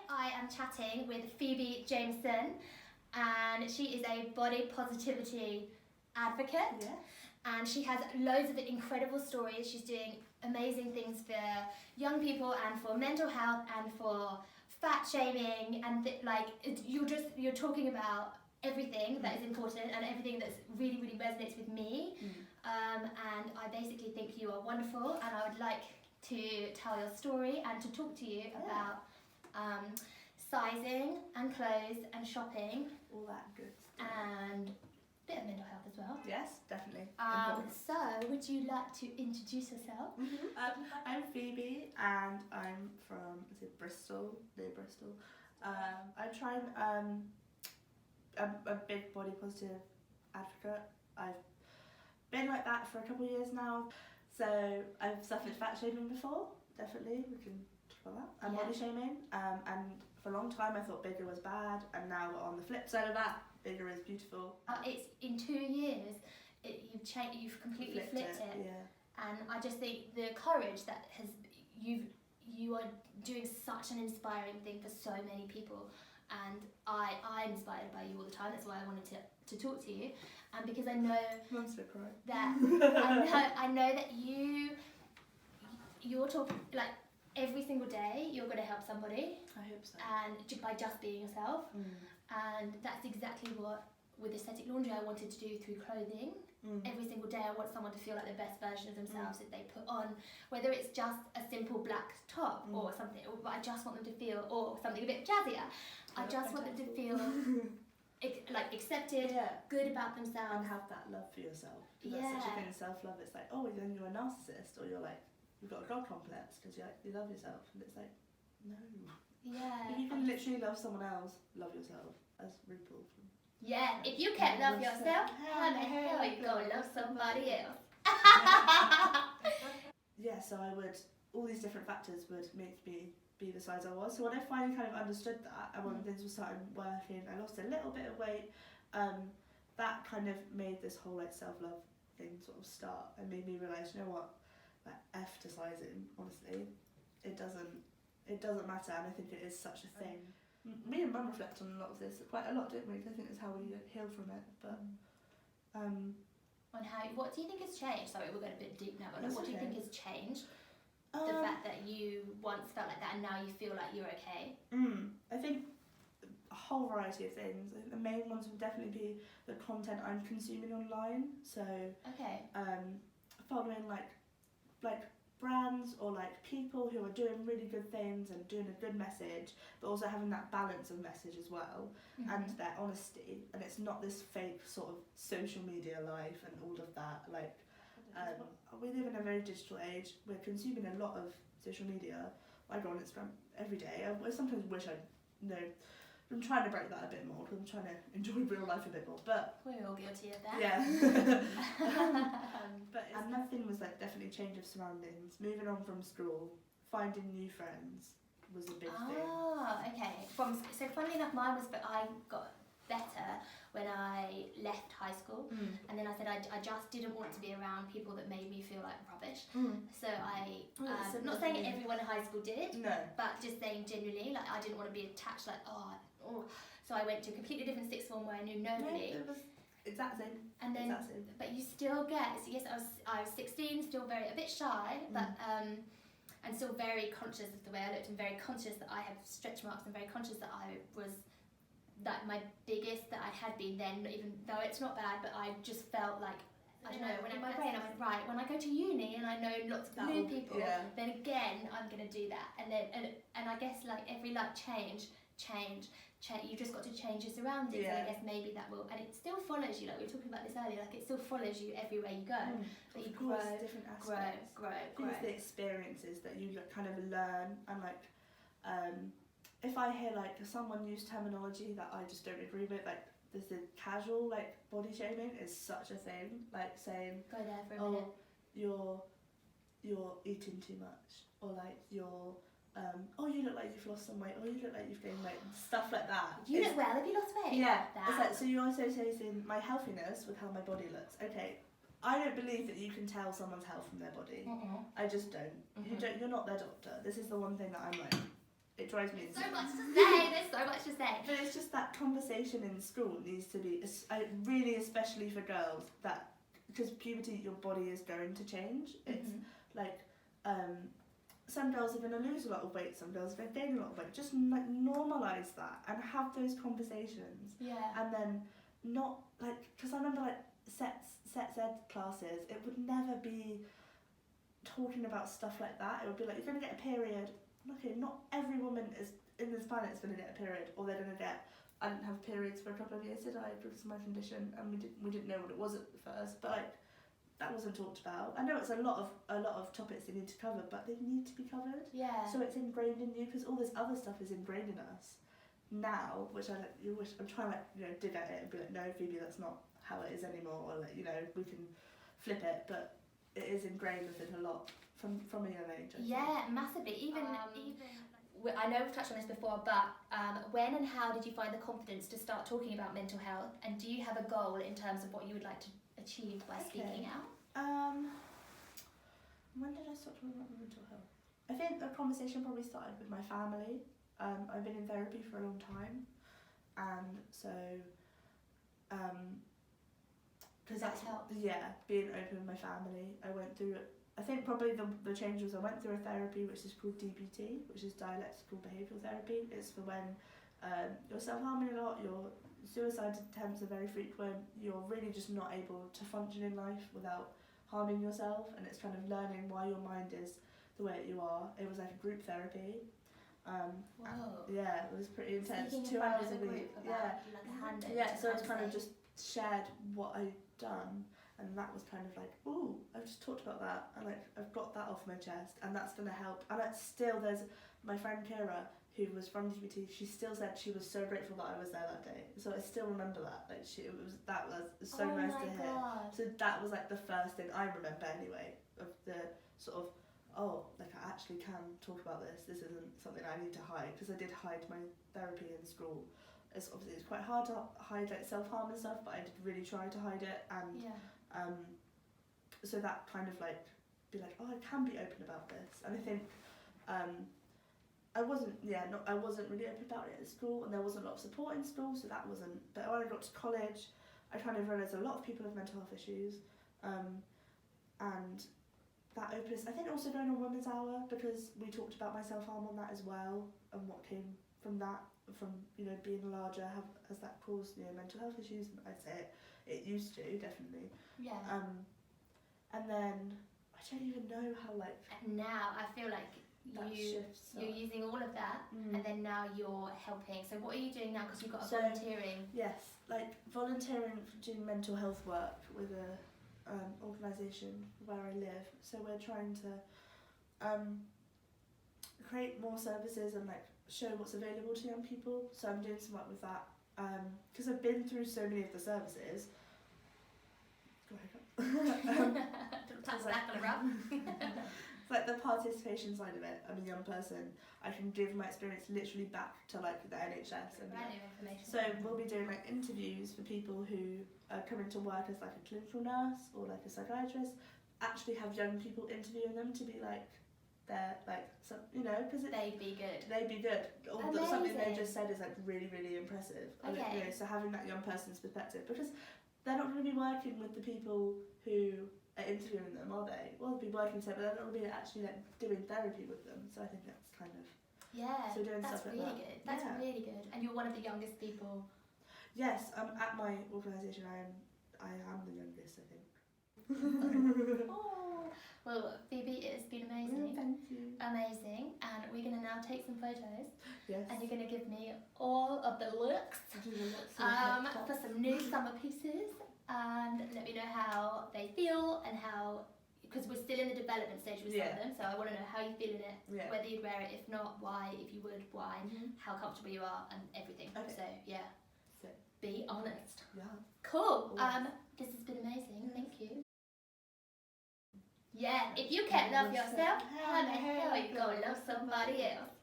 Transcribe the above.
I am chatting with Phoebe Jameson, and she is a body positivity advocate. Yeah. And she has loads of incredible stories. She's doing amazing things for young people and for mental health and for fat shaming, and you're talking about everything that is important and everything that's really, really resonates with me. And I basically think you are wonderful, and I would like to tell your story and to talk to you about sizing and clothes and shopping, All that good stuff. and a bit of mental health as well. Yes, definitely. So, would you like to introduce yourself? I'm Phoebe, and I'm from Bristol, near Bristol. I try and I'm a big body positive advocate. I've been like that for a couple of years now. So I've suffered fat shaming before. Definitely, we can talk about that. And body shaming. And for a long time I thought bigger was bad, and now on the flip side of that, bigger is beautiful. It's in 2 years, you've completely flipped it. Yeah. And I just think the courage that you are doing such an inspiring thing for so many people, and I'm inspired by you all the time. That's why I wanted to talk to you, and because I know Mum's so cry. that I know that you're talking like every single day. You're going to help somebody, I hope so. and by just being yourself. And that's exactly what with aesthetic laundry I wanted to do through clothing. Every single day I want someone to feel like the best version of themselves that they put on, whether it's just a simple black top or something, but I just want them to feel, or something a bit jazzier. I just want them to feel like accepted, good about themselves. And have that love for yourself. That's such a thing in self-love. It's like, oh, then you're a narcissist, or you're like, you've got a god complex because you love yourself. And it's like, no. Yeah. If you can literally love someone else, love yourself, as RuPaul. Yeah, if you can't love yourself, how the hell are you gonna love somebody else? Yeah, so all these different factors would make me be the size I was. So when I finally kind of understood that, and when things were starting working, I lost a little bit of weight, that kind of made this whole like self-love thing sort of start, and made me realise, you know what, like F to sizing, honestly, it doesn't matter, and I think it is such a thing. Me and Mum reflect on a lot of this, quite a lot, don't we? Because I think it's how we heal from it. But On how, what do you think has changed? Sorry, we're going a bit deep now, but That's what do you okay. think has changed? The fact that you once felt like that and now you feel like you're okay? I think a whole variety of things. I think the main ones would definitely be the content I'm consuming online. So following like brands or like people who are doing really good things and doing a good message, but also having that balance of message as well, and their honesty, and it's not this fake sort of social media life and all of that. Like we live in a very digital age. We're consuming a lot of social media. I go on Instagram every day. I sometimes wish I'm trying to break that a bit more, because I'm trying to enjoy real life a bit more, but we're all guilty of that. yeah. But another thing was like definitely change of surroundings, moving on from school, finding new friends was a big thing. Oh, okay. So funnily enough, mine was, but I got better when I left high school, and then I said I just didn't want to be around people that made me feel like rubbish. So I'm not saying everyone in high school did, but just saying genuinely, like I didn't want to be attached, like so I went to a completely different sixth form where I knew nobody. No, it was exact same. And then, but you still get, so yes, I was 16, still a bit shy, but and still very conscious of the way I looked, and very conscious that I had stretch marks, and very conscious that I was like my biggest that I had been then, even though it's not bad, but I just felt like, I don't know, when in my brain I went, right, when I go to uni and I know lots of new people, then again I'm going to do that. And then and I guess like every like change, you just got to change your surroundings, and I guess maybe that will, and it still follows you, like we were talking about this earlier, like it still follows you everywhere you go, but you grow, different aspects. grow. It's the experiences that you kind of learn, and like if I hear like someone use terminology that I just don't agree with, like this is casual like body shaming is such a thing, like saying go there for a minute. You're eating too much, or like you're you look like you've lost some weight, or you look like you've gained weight, stuff like that. You look well, have you lost weight? Yeah, it's like, so you're associating my healthiness with how my body looks. Okay, I don't believe that you can tell someone's health from their body. I just don't. You're not their doctor. This is the one thing that I'm like, it drives me There's insane. so much to say. There's so much to say. But it's just that conversation in school needs to be really, especially for girls, that because puberty, your body is going to change. It's like some girls are going to lose a lot of weight, some girls are going to gain a lot of weight. Just like normalise that and have those conversations. Yeah. And then not like, because I remember like sex ed classes, it would never be talking about stuff like that. It would be like, you're going to get a period. Okay, not every woman is in this planet is going to get a period, or they're going to get. I didn't have periods for a couple of years, did I? Because of my condition, and we didn't know what it was at first. But like, that wasn't talked about. I know it's a lot of topics they need to cover, but they need to be covered. Yeah. So it's ingrained in you, because all this other stuff is ingrained in us now, which I'm trying to dig at it and be like, no, Phoebe, that's not how it is anymore, or like, we can flip it, but it is ingrained within a lot from a young age. Yeah, massively. Even I know we've touched on this before, but when and how did you find the confidence to start talking about mental health? And do you have a goal in terms of what you would like to achieve by speaking out? When did I start talking about mental health? I think the conversation probably started with my family. I've been in therapy for a long time, and so Does that help? Yeah, being open with my family. I went through it. I think probably the change was I went through a therapy which is called DBT, which is dialectical behavioural therapy. It's for when you're self-harming a lot, your suicide attempts are very frequent, you're really just not able to function in life without harming yourself, and it's kind of learning why your mind is the way that you are. It was like a group therapy. Whoa. Yeah, it was pretty intense. Speaking 2 hours a week. Yeah. So I kind of just shared what I'd done, and that was kind of like, ooh, I've just talked about that, and like I've got that off my chest, and that's gonna help. And it's still, there's my friend Kira, who was from DBT, she still said she was so grateful that I was there that day. So I still remember that. Like that was so nice to hear. God. So that was like the first thing I remember anyway, of the sort of, oh, like I actually can talk about this. This isn't something I need to hide, because I did hide my therapy in school. It's quite hard to hide like self-harm and stuff, but I did really try to hide it, and so that kind of like be like, oh, I can be open about this. And I think I wasn't really open about it at school, and there wasn't a lot of support in school, so that wasn't. But when I got to college, I kind of realised a lot of people have mental health issues, and that openness. I think also going on Women's Hour, because we talked about my self-harm on that as well, and what came from that, from being larger, has that caused mental health issues? I'd say it used to, definitely. Yeah. And then I don't even know how like. And now I feel like you're using all of that, and then now you're helping. So what are you doing now? Because you've got a volunteering. Yes, like volunteering doing mental health work with a organisation where I live. So we're trying to create more services and like show what's available to young people. So I'm doing some work with that, because I've been through so many of the services. Go ahead. It's like the participation side of it. I'm a young person. I can give my experience literally back to like the NHS. And so we'll be doing like interviews for people who are coming to work as like a clinical nurse or like a psychiatrist. Actually have young people interviewing them to be like, they're like, because they'd be good. Something they just said is like really, really impressive. Okay. So having that young person's perspective, because they're not going to be working with the people who are interviewing them, are they? Well, they'll be working together, but they're not going to be actually like doing therapy with them. So I think that's kind of so doing that's stuff really like that. good. That's really good. And you're one of the youngest people. Yes, at my organisation, I am the youngest, I think. Oh, well, Phoebe, it has been amazing. Thank you. Amazing. And we're going to now take some photos. Yes. And you're going to give me all of the looks for some new summer pieces, and let me know how they feel and how, because we're still in the development stage with some of them, so I want to know how you feel in it, whether you'd wear it, if not, why, if you would, why, how comfortable you are, and everything. Okay. So, yeah. Be honest. Yeah. Cool. This has been amazing. Thank you. Yeah, if you can't love yourself, how the hell are you gonna love somebody else?